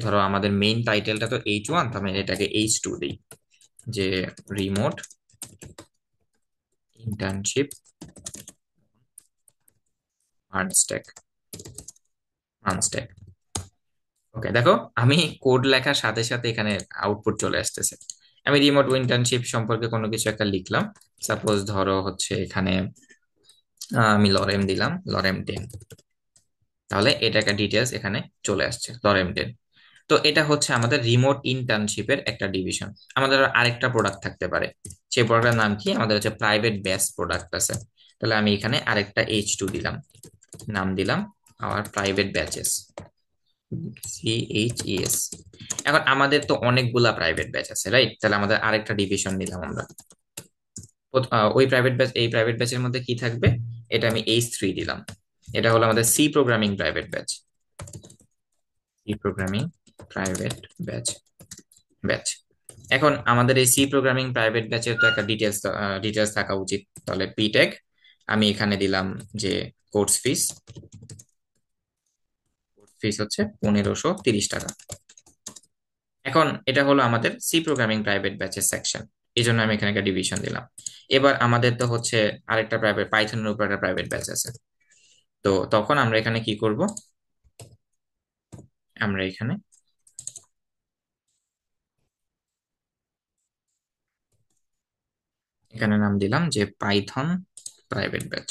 ধরো আমাদের মেইন টাইটেলটা তো H1, তো আমি এটাকে H2 দিই, যে রিমোট ইন্টার্নশিপ আনস্ট্যাক আনস্ট্যাক। ওকে, দেখো আমি কোড লেখার সাথে সাথে এখানে আউটপুট চলে আসতেছে। আমি রিমোট ইন্টার্নশিপ সম্পর্কে কোনো কিছু একটা লিখলাম, সাপোজ ধরো হচ্ছে এখানে আমি লরেম দিলাম, লরেম 10, তাহলে এটা একটা ডিটেলস এখানে চলে আসছে লরেম 10। তো এটা হচ্ছে আমাদের রিমোট ইন্টার্নশিপের একটা ডিভিশন। আমাদের আরেকটা প্রোডাক্ট থাকতে পারে, সেই প্রোডাক্টের নাম কি, আমাদের হচ্ছে প্রাইভেট ব্যাচ প্রোডাক্ট আছে। তাহলে আমি এখানে আরেকটা H2 দিলাম, নাম দিলাম আমার প্রাইভেট ব্যাচেস, CHES। এখন আমাদের তো অনেকগুলা প্রাইভেট ব্যাচ আছে, রাইট? তাহলে আমাদের আরেকটা ডিভিশন নিলাম আমরা। ওই প্রাইভেট ব্যাচ, এই প্রাইভেট ব্যাচের মধ্যে কি থাকবে, এটা আমি H3 দিলাম। এটা হলো আমাদের C programming private batch, C programming private batch batch. এখন আমাদের এই সি প্রোগ্রামিং প্রাইভেট ব্যাচের তো একটা ডিটেলস থাকা উচিত, তাহলে পি ট্যাগ আমি এখানে দিলাম যে কোর্স ফিস, ফিস হচ্ছে 1530 টাকা। এখন এটা হলো আমাদের সি প্রোগ্রামিং প্রাইভেট ব্যাচের সেকশন, এই জন্য আমি এখানে একটা ডিভিশন দিলাম। এবার আমাদের তো হচ্ছে আরেকটা প্রাইভেট পাইথনের উপর একটা প্রাইভেট ব্যাচ আছে, তো তখন আমরা এখানে কি করব, আমরা এখানে এখানে নাম দিলাম যে Python private batch,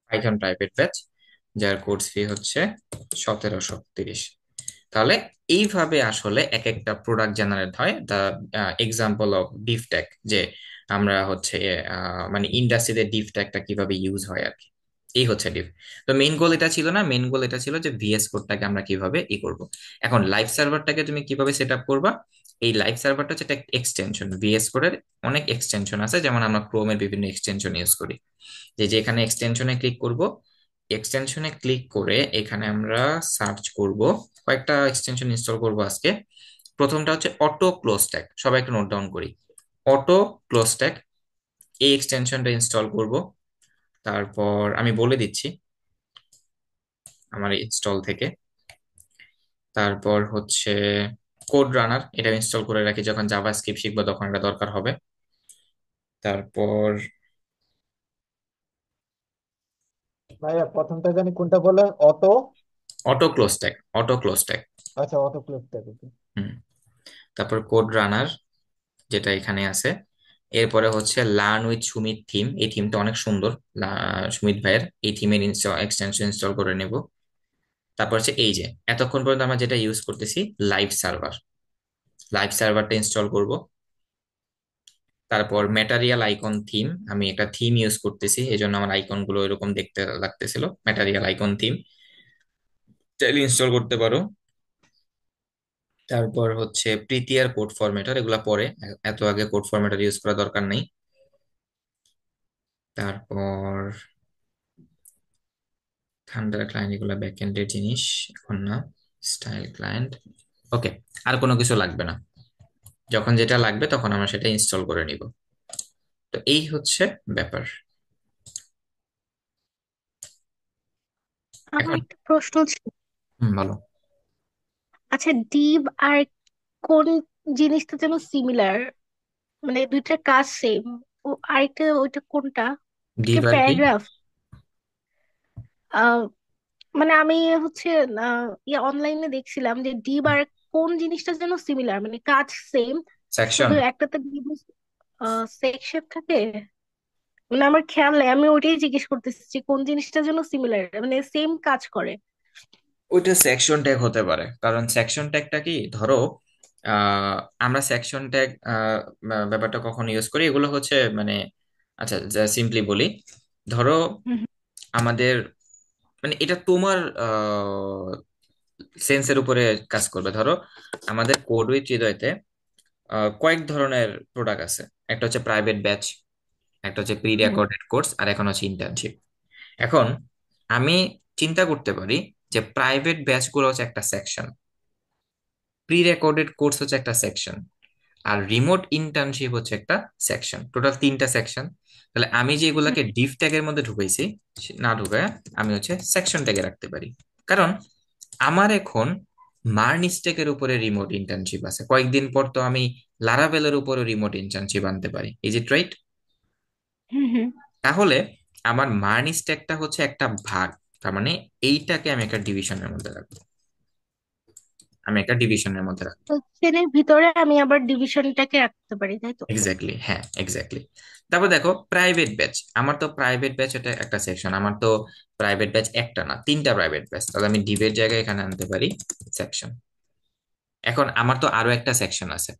Python private batch, যার কোর্স ফি হচ্ছে 1730। তাহলে এইভাবে আসলে এক একটা প্রোডাক্ট জেনারেট হয়। The example of Depp tag, যে আমরা হচ্ছে মানে ইন্ডাস্ট্রিতে ডিভ ট্যাগটা কিভাবে ইউজ হয় আর কি, এই হচ্ছে ডিভ। তো মেইন গোল এটা ছিল না, মেইন গোল এটা ছিল যে ভিএস কোডটাকে আমরা কিভাবে করব। এখন লাইভ সার্ভারটাকে তুমি কিভাবে সেট আপ করবা, এই লাইভ সার্ভারটা হচ্ছে একটা এক্সটেনশন, ভিএস কোডের অনেক এক্সটেনশন আছে, যেমন আমরা ক্রোমের বিভিন্ন এক্সটেনশন ইউজ করি, যে যেখানে এক্সটেনশনে ক্লিক করব, এক্সটেনশনে ক্লিক করে এখানে আমরা সার্চ করব, কয়েকটা এক্সটেনশন ইনস্টল করব আজকে। প্রথমটা হচ্ছে অটো ক্লোজ ট্যাগ, সবাই একটু নোট ডাউন করি, অটো ক্লোজ ট্যাগ, এই এক্সটেনশনটা ইনস্টল করব। তারপর আমি বলে দিচ্ছি আমার ইনস্টল থেকে। তারপর হচ্ছে কোড রানার, এটা ইনস্টল করে রাখি, যখন জাভাস্ক্রিপ্ট শিখবো তখন এটা দরকার হবে। তারপর ভাইয়া প্রথমটা জানি কোনটা বললেন, auto? Auto close tag, auto close tag. আচ্ছা, অটো ক্লিক থাকে। হুম, তারপর কোড রানার, যেটা এখানে আছে। এরপরে হচ্ছে লার্ন উইথ সুমিত থিম, এই থিমটা অনেক সুন্দর, সুমিত ভাইয়ের এই থিমের এক্সটেনশন ইনস্টল করে নেব। তারপর হচ্ছে এই যে এতক্ষণ পর্যন্ত আমরা যেটা ইউজ করতেছি, লাইভ সার্ভার, লাইভ সার্ভারটা ইনস্টল করব। তারপর ম্যাটারিয়াল আইকন থিম, আমি একটা থিম ইউজ করতেছি, এই জন্য আমার আইকন গুলো এরকম দেখতে লাগতেছিল, ম্যাটারিয়াল আইকন থিম চাইলে ইনস্টল করতে পারো। তারপর হচ্ছে প্রিতিয়ার কোড ফরম্যাটার, এগুলা পরে, এত আগে কোড ফরম্যাটার ইউজ করা দরকার নেই। তারপর থান্ডার ক্লায়েন্ট, এগুলো ব্যাকএন্ডের জিনিস, এখন না। স্টাইল ক্লায়েন্ট, ওকে, আর কোনো কিছু লাগবে না, যখন যেটা লাগবে তখন আমরা সেটা ইনস্টল করে নিব। তো এই হচ্ছে ব্যাপার। আমার এখন একটা প্রশ্ন ছিল। বলো। আচ্ছা, ডিভ আর কোন জিনিসটা যেন সিমিলার, মানে দুইটার কাজ সেম। ও আরেকটা, ওইটা কোনটা? ওটা কি ডিভ আর কি? প্যারাগ্রাফ? মানে আমি হচ্ছে অনলাইনে দেখছিলাম যে ডিভ আর কোন জিনিসটা যেন সিমিলার, মানে কাজ সেম, সেকশন। শুধু একটাতে সেকশন থাকে। মানে আমার খেয়াল নেই, আমি ওইটাই জিজ্ঞেস করতেছি যে কোন জিনিসটা যেন সিমিলার, মানে সেম কাজ করে। ওইটা সেকশন ট্যাগ হতে পারে, কারণ সেকশন ট্যাগটা কি, ধরো আহ আমরা সেকশন ট্যাগ ব্যাপারটা কখন ইউজ করি, এগুলো হচ্ছে মানে, আচ্ছা সিম্পলি বলি, ধরো হুম আমাদের মানে এটা তোমার সেন্সের উপরে কাজ করবে। ধরো আমাদের কোড উইথ হৃদয়তে কয়েক ধরনের প্রোডাক্ট আছে। একটা হচ্ছে প্রাইভেট ব্যাচ, একটা হচ্ছে প্রি হুম রেকর্ডেড কোর্স, আর এখন হচ্ছে ইন্টার্নশিপ। এখন আমি চিন্তা করতে পারি যে প্রাইভেট ব্যাচগুলো হচ্ছে একটা সেকশন, প্রি রেকর্ডেড কোর্স হচ্ছে একটা সেকশন, আর রিমোট ইন্টার্নশিপ হচ্ছে একটা সেকশন। টোটাল তিনটা সেকশন। তাহলে আমি হুম যেগুলাকে ডিভ ট্যাগের মধ্যে ঢুকাইছি, না ঢুকায় আমি হচ্ছে সেকশন ট্যাগে রাখতে পারি। কারণ আমার এখন মার্নিস্টেকের উপরে রিমোট ইন্টার্নশিপ আছে, কয়েকদিন পর তো আমি লারাভেলের উপরে রিমোট ইন্টার্নশিপ আনতে পারি। Is it right? Hmm hmm. তাহলে আমার মার্নিস্টেকটা হচ্ছে একটা ভাগ। তার মানে এইটাকে আমি একটা ডিভিশনের মধ্যে রাখবো, আমি একটা ডিভিশনের মধ্যে রাখবো। তো চেনের ভিতরে আমি আবার ডিভিশনটাকে রাখতে পারি, তাই তো? এক্স্যাক্টলি, হ্যাঁ এক্স্যাক্টলি। তারপর দেখো প্রাইভেট ব্যাচ, আমার তো প্রাইভেট ব্যাচ এটা একটা সেকশন, আমার তো প্রাইভেট ব্যাচ একটা না তিনটা প্রাইভেট ব্যাচ, তাহলে আমি ডিভের জায়গায় এখানে আনতে পারি সেকশন। এখন আমার তো আরো একটা সেকশন আছে,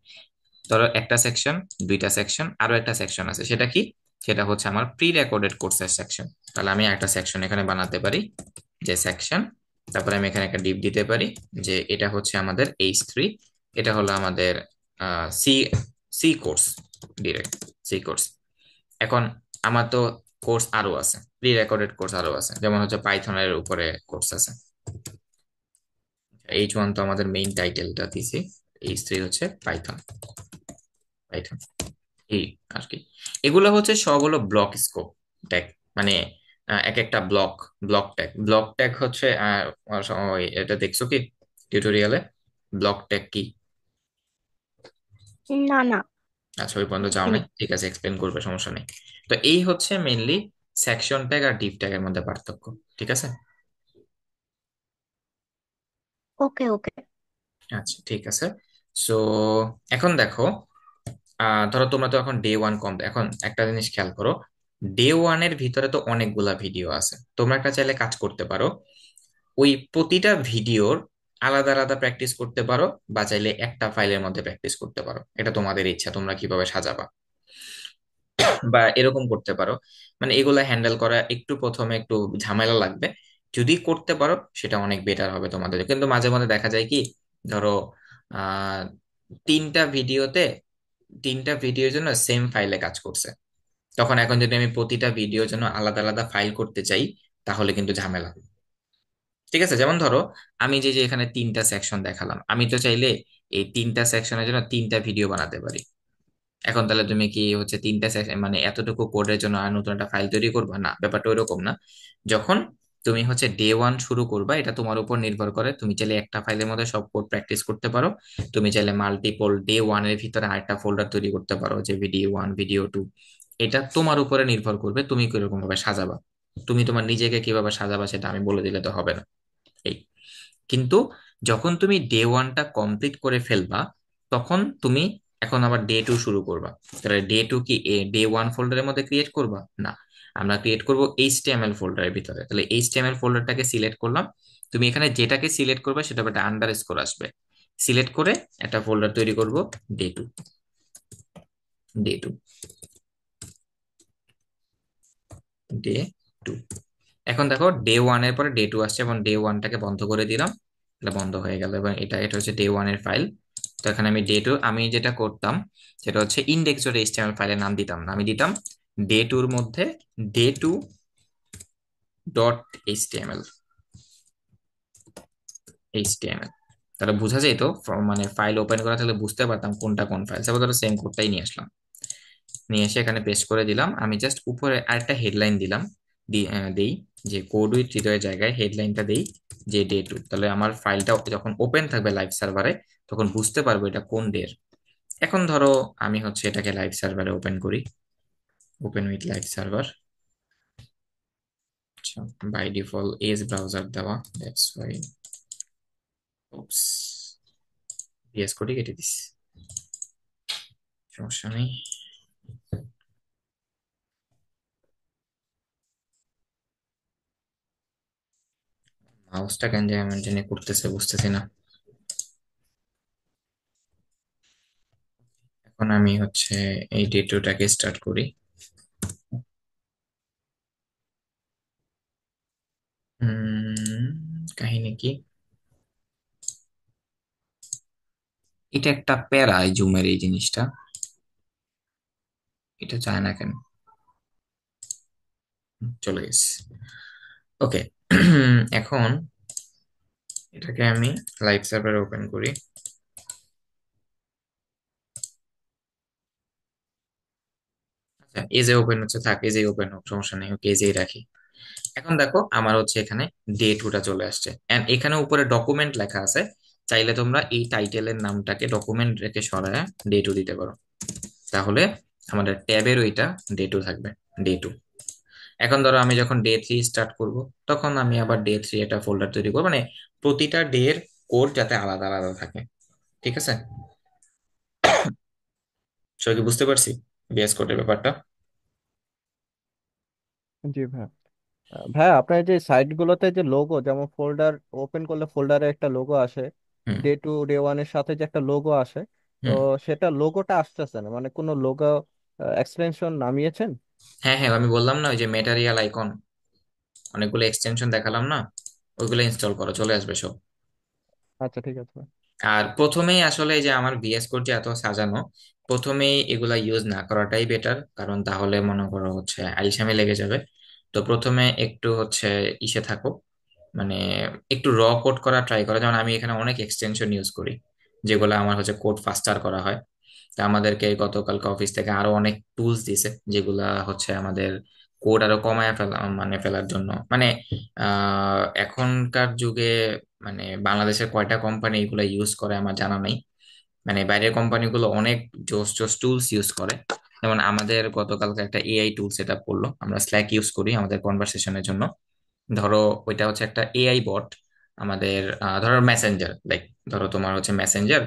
ধরো একটা সেকশন, দুইটা সেকশন, আরো একটা সেকশন আছে, সেটা কি? সেটা হচ্ছে আমার প্রি রেকর্ডেড কোর্সের সেকশন। তাহলে আমি একটা সেকশন এখানে বানাতে পারি, যে সেকশন, তারপরে আমি এখানে একটা ডিপ দিতে পারি, যে এটা হচ্ছে আমাদের H3, এটা হলো আমাদের C C course, direct C course. এখন আমার তো কোর্স আরো আছে, প্রি রেকর্ডেড কোর্স আরো আছে, যেমন হচ্ছে পাইথনের উপরে কোর্স আছে। H1 তো আমাদের মেইন টাইটেলটা দিছি, H3 হচ্ছে পাইথন। পাইথন এই আর কি। এগুলো হচ্ছে সব হলো ব্লক স্কোপ ট্যাগ, মানে এক একটা ব্লক, ব্লক ট্যাগ হচ্ছে এটা দেখছো কি টিউটোরিয়ালে? ব্লক ট্যাগ কি? না না, আচ্ছা ওই পর্যন্ত যাও দেখিনি। নাই, ঠিক আছে এক্সপ্লেন করবে, সমস্যা নেই। তো এই হচ্ছে মেইনলি সেকশন ট্যাগ আর ডিপ ট্যাগের মধ্যে পার্থক্য, ঠিক আছে? ওকে ওকে। আচ্ছা ঠিক আছে। সো এখন দেখো, ধরো তোমরা তো এখন ডে 1 কম, এখন একটা জিনিস খেয়াল করো, ডে 1 এর ভিতরে তো অনেকগুলা ভিডিও আছে, তোমরা একটা চাইলে কাজ করতে পারো, ওই প্রতিটা ভিডিওর আলাদা আলাদা প্র্যাকটিস করতে পারো, বা চাইলে একটা ফাইলের মধ্যে প্র্যাকটিস করতে পারো, এটা তোমাদের ইচ্ছা তোমরা কিভাবে সাজাবা। বা এরকম করতে পারো, মানে এগুলা হ্যান্ডেল করা একটু প্রথমে একটু ঝামেলা লাগবে, যদি করতে পারো সেটা অনেক বেটার হবে তোমাদের। কিন্তু মাঝে মাঝে দেখা যায় কি, ধরো আহ তিনটা ভিডিওতে, তিনটা ভিডিওর জন্য সেম ফাইলে কাজ করছে, তখন এখন যদি আমি প্রতিটা ভিডিওর জন্য আলাদা আলাদা ফাইল করতে চাই, তাহলে কিন্তু ঝামেলা। ঠিক আছে, যেমন ধরো আমি যে যে এখানে তিনটা সেকশন দেখালাম, আমি তো চাইলে এই তিনটা সেকশনের জন্য তিনটা ভিডিও বানাতে পারি। এখন তাহলে তুমি কি হচ্ছে তিনটা সেকশন মানে এতটুকু কোডের জন্য আর নতুন একটা ফাইল তৈরি করবা? না, ব্যাপারটা ওইরকম না। যখন তুমি হচ্ছে ডে 1 শুরু করবা, এটা তোমার উপর নির্ভর করে, তুমি চাইলে একটা ফাইলের মধ্যে সব কোড প্র্যাকটিস করতে পারো, তুমি চাইলে মাল্টিপল ডে 1 এর ভিতরে আরেকটা ফোল্ডার তৈরি করতে পারো, যে ভিডিও 1 ভিডিও 2। এটা তোমার উপরে নির্ভর করবে তুমি কিরকম ভাবে সাজাবা। তুমি তোমার নিজেকে কিভাবে সাজাবা সেটা আমি বলে দিলে তো হবে না। এই কিন্তু যখন তুমি ডে 1টা কমপ্লিট করে ফেলবা, তখন তুমি এখন আবার ডে 2 শুরু করবা। তাহলে ডে 2 কি ডে 1 ফোল্ডারের মধ্যে ক্রিয়েট করবা? না, আমরা ক্রিয়েট করব এইচটিএমএল ফোল্ডারের ভিতরে। তাহলে এইচটিএমএল ফোল্ডারটাকে সিলেক্ট করলাম, তুমি এখানে যেটাকে সিলেক্ট করবে সেটা একটা আন্ডারস্কোর আসবে, সিলেক্ট করে একটা ফোল্ডার তৈরি করব ডে 2, ডে 2, ডে 2। এখন দেখো ডে 1 এর পরে ডে 2 আসছে, এবং ডে 1টাকে বন্ধ করে দিলাম, তাহলে বন্ধ হয়ে গেল, এবং এটা এটা হচ্ছে ডে 1 এর ফাইল। তো এখানে আমি ডে 2, আমি যেটা করতাম সেটা হচ্ছে ইন্ডেক্স ডট এইচটিএমএল ফাইলের নাম দিতাম না, আমি দিতাম ডে 2 এর মধ্যে ডে 2 ডট এইচটিএমএল। তাহলে বোঝা যেত, মানে ফাইল ওপেন করা থাকলে বুঝতে পারতাম কোনটা কোন ফাইল। তারপর ধরো সেম কোডটাই নিয়ে আসলাম, নিয়ে এসে এখানে পেস্ট করে দিলাম, আমি জাস্ট উপরে আরেকটা হেডলাইন দিলাম, দেই যে কোড উইথ হৃদয়ের জায়গায় হেডলাইনটা দেই যে ডে 2। তাহলে আমার ফাইলটা যখন ওপেন থাকবে লাইভ সার্ভারে, তখন বুঝতে পারবো এটা কোন ডের। এখন ধরো আমি হচ্ছে এটাকে লাইভ সার্ভারে ওপেন করি, ওপেন উইথ লাইভ সার্ভার। আচ্ছা, বাই ডিফল্ট এজ ব্রাউজার দেওয়া, দ্যাটস ওয়াই। ভিএস কোডই কেটে দিস, সমস্যা নেই। মাউসটা কেন যে এমন জানি করতেছে বুঝতেছি না। এখন আমি হচ্ছে এই ডেটোটাকে স্টার্ট করি। কাহিনী কি? এটা একটা প্যারা এই জুমের এই জিনিসটা, এটা চায় না কেন? চলে গেছে। ওকে। এখন এটাকে আমি লাইভ সার্ভার ওপেন করি। আচ্ছা, এই যে ওপেন হচ্ছে, থাক এই যে ওপেন হোক, সমস্যা নেই, ওকে এই যেই রাখি। এখন দেখো আমার হচ্ছে এখানে ডে টুটা চলে আসছে, এন্ড এখানে উপরে ডকুমেন্ট লেখা আছে। চাইলে তোমরা এই টাইটেলের নামটাকে ডকুমেন্ট রেখে সরায় ডে টু দিতে পারো, তাহলে আমাদের ট্যাবের ওইটা ডে টু থাকবে, ডে টু। এখন ধরো আমি যখন ডে থ্রি স্টার্ট করব, তখন আমি আবার ডে থ্রি একটা ফোল্ডার তৈরি করবো, মানে প্রতিটা ডে এর কোড যাতে আলাদা আলাদা থাকে। ঠিক আছে, সবাই কি বুঝতে পারছি বিএস কোডের ব্যাপারটা? জি ভাই। ভাই আপনার যে সাইট গুলোতে যে লোগো, যেমন ফোল্ডার ওপেন করলে ফোল্ডারে একটা লোগো আসে, হুম। ডে টু ডে ওয়ান এর সাথে যে একটা লোগো আসে, তো হুম। সেটা লোগোটা আসতেছে না, মানে কোনো লোগো এক্সটেনশন নামিয়েছেন? হ্যাঁ হ্যাঁ, আমি বললাম না ওই যে ম্যাটেরিয়াল আইকন, অনেকগুলো এক্সটেনশন দেখালাম না, ওইগুলো ইনস্টল করো, চলে আসবে সব। আচ্ছা ঠিক আছে ভাই। আর প্রথমেই আসলে এই যে আমার ভিএস কোড যে এত সাজানো, প্রথমেই এগুলা ইউজ না করাটাই বেটার, কারণ তাহলে মনে করো হচ্ছে আইসামে লেগে যাবে। তো প্রথমে একটু হচ্ছে ইসে থাকো, মানে একটু র কোড করা ট্রাই করো। যেমন আমি এখানে অনেক এক্সটেনশন ইউজ করি, যেগুলো আমার হচ্ছে কোড ফাস্টার করা হয়। তা আমাদেরকে গতকালকে অফিস থেকে আরো অনেক টুলস দিছে, যেগুলা হচ্ছে আমাদের কোড আরো কমায় ফেলা, মানে ফেলার জন্য, মানে এখনকার যুগে মানে বাংলাদেশের কয়টা কোম্পানি এগুলো ইউজ করে আমার জানা নাই। মানে বাইরের কোম্পানিগুলো অনেক জোস জোস টুলস ইউজ করে। যেমন আমাদের গতকালকে একটা এআই টুল সেট আপ করলো, আমরা স্ল্যাক ইউজ করি আমাদের কনভারসেশনের জন্য। ধরো ওইটা হচ্ছে একটা এআই বট আমাদের, ধরো মেসেঞ্জার, লাইক ধরো তোমার হচ্ছে মেসেঞ্জার,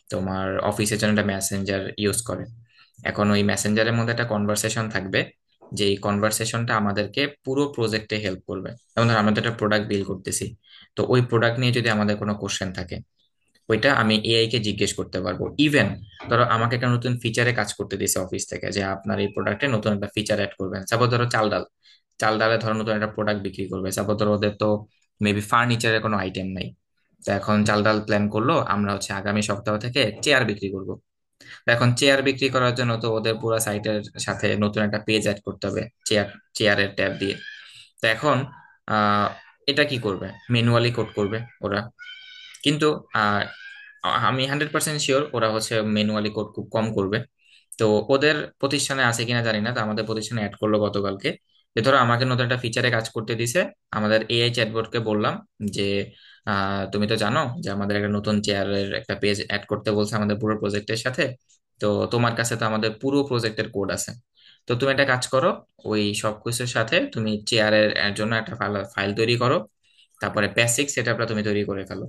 তোমার অফিসের জন্য একটা মেসেঞ্জার ইউজ করে। এখন ওই মেসেঞ্জারের মধ্যে একটা কনভারসেশন থাকবে, যে এই কনভারসেশনটা আমাদেরকে পুরো প্রজেক্টে হেল্প করবে। যেমন ধরো আমরা তো একটা প্রোডাক্ট বিল করতেছি, তো ওই প্রোডাক্ট নিয়ে যদি আমাদের কোনো কোশ্চেন থাকে, ওইটা আমি এআই কে জিজ্ঞেস করতে পারবো। ইভেন ধরো আমাকে একটা নতুন ফিচারে কাজ করতে দিয়েছে অফিস থেকে, যে আপনার এই প্রোডাক্টে নতুন একটা ফিচার অ্যাড করবেন। সাপোজ ধরো চাল ডাল, চাল ডালে ধরো নতুন একটা প্রোডাক্ট বিক্রি করবে, সাপোজ ধরো ওদের তো মেবি ফার্নিচারের কোনো আইটেম নাই। তো এখন চাল ডাল প্ল্যান করলো আমরা হচ্ছে আগামী সপ্তাহ থেকে চেয়ার বিক্রি করব। তো এখন চেয়ার বিক্রি করার জন্য তো ওদের পুরো সাইটের সাথে নতুন একটা পেজ অ্যাড করতে হবে, চেয়ারের ট্যাব দিয়ে। তো এখন আহ এটা কি করবে, ম্যানুয়ালি কোড করবে ওরা। কিন্তু আহ, আমি 100% শিওর ওরা হচ্ছে ম্যানুয়ালি কোড খুব কম করবে। তো ওদের প্রতিষ্ঠানে আছে কিনা জানি না, তো আমাদের প্রতিষ্ঠানে অ্যাড করলো গতকালকে। যে ধরো আমাকে নতুন একটা ফিচারে কাজ করতে দিছে, আমাদের এআই চ্যাটবটকে বললাম যে তুমি তো জানো যে আমাদের একটা নতুন চেয়ারের একটা পেজ অ্যাড করতে বলছে আমাদের পুরো প্রজেক্টের সাথে। তো তোমার কাছে তো আমাদের পুরো প্রজেক্টের কোড আছে, তো তুমি একটা কাজ করো, ওই সব কিছুর সাথে তুমি চেয়ারের জন্য একটা ফাইল তৈরি করো, তারপরে বেসিক সেটআপটা তুমি তৈরি করে ফেলো।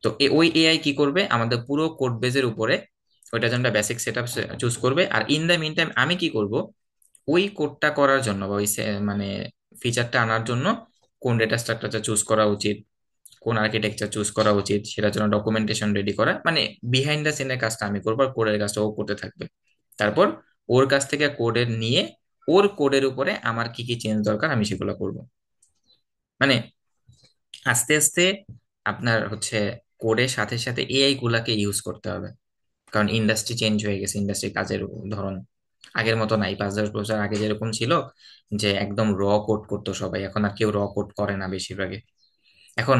তো ওই এআই কি করবে, আমাদের পুরো কোড বেজের উপরে ওইটার জন্য বেসিক সেটআপ চুজ করবে। আর ইন দ্য মিন টাইম আমি কি করব, ওই কোডটা করার জন্য বা ওই মানে ফিচারটা আনার জন্য কোন ডেটা স্ট্রাকচারটা চুজ করা উচিত, কোন আর্কিটেকচার চুজ করা উচিত, সেটার জন্য ডকুমেন্টেশন রেডি করা, মানে বিহাইন্ড দ্য সিনের কাজটা আমি করবো, আর কোডের কাজটা ও করতে থাকবে। তারপর ওর কাছ থেকে কোডের নিয়ে ওর কোডের উপরে আমার কি কি চেঞ্জ দরকার আমি সেগুলো করব। মানে আস্তে আস্তে আপনার হচ্ছে কোডের সাথে সাথে এআই গুলাকে ইউজ করতে হবে, কারণ ইন্ডাস্ট্রি চেঞ্জ হয়ে গেছে, ইন্ডাস্ট্রি কাজের ধরন আগের মতো নাই। 5-10 বছর আগে যেরকম ছিল যে একদম র কোড করতো সবাই, এখন আর কেউ র কোড করে না বেশিরভাগে। এখন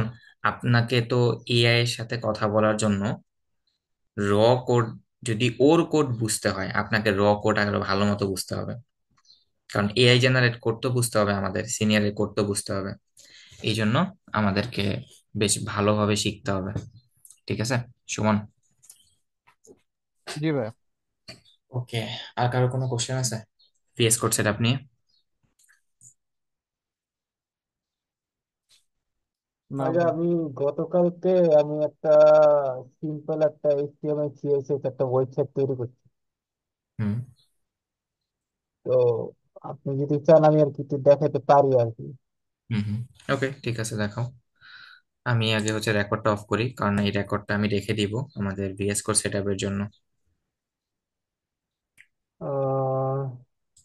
আপনাকে তো এআই এর সাথে কথা বলার জন্য র কোড, যদি ওর কোড বুঝতে হয় আপনাকে র কোড আরো ভালো মতো বুঝতে হবে, কারণ এআই জেনারেট কোড তো বুঝতে হবে, আমাদের সিনিয়রের কোড তো বুঝতে হবে। এই জন্য আমাদেরকে বেশ ভালোভাবে শিখতে হবে। ঠিক আছে সুমন? জি ভাই। ওকে, আর কারো কোনো কোশ্চেন আছে ভিএস কোড সেটআপ নিয়ে? না আগে ভাই। আমি গতকালকে আমি একটা সিম্পল একটা এইচটিএমএল সিএসএস একটা ওয়েবসাইট তৈরি করছি। হুম তো আপনি যদি চান আমি আর কিছু দেখাতে পারি আর কি। হুম হুম। ওকে, ঠিক আছে, দেখাও। আমি আগে হচ্ছে রেকর্ডটা অফ করি, কারণ এই রেকর্ডটা আমি রেখে দিব আমাদের ভিএস কোড সেটআপের জন্য।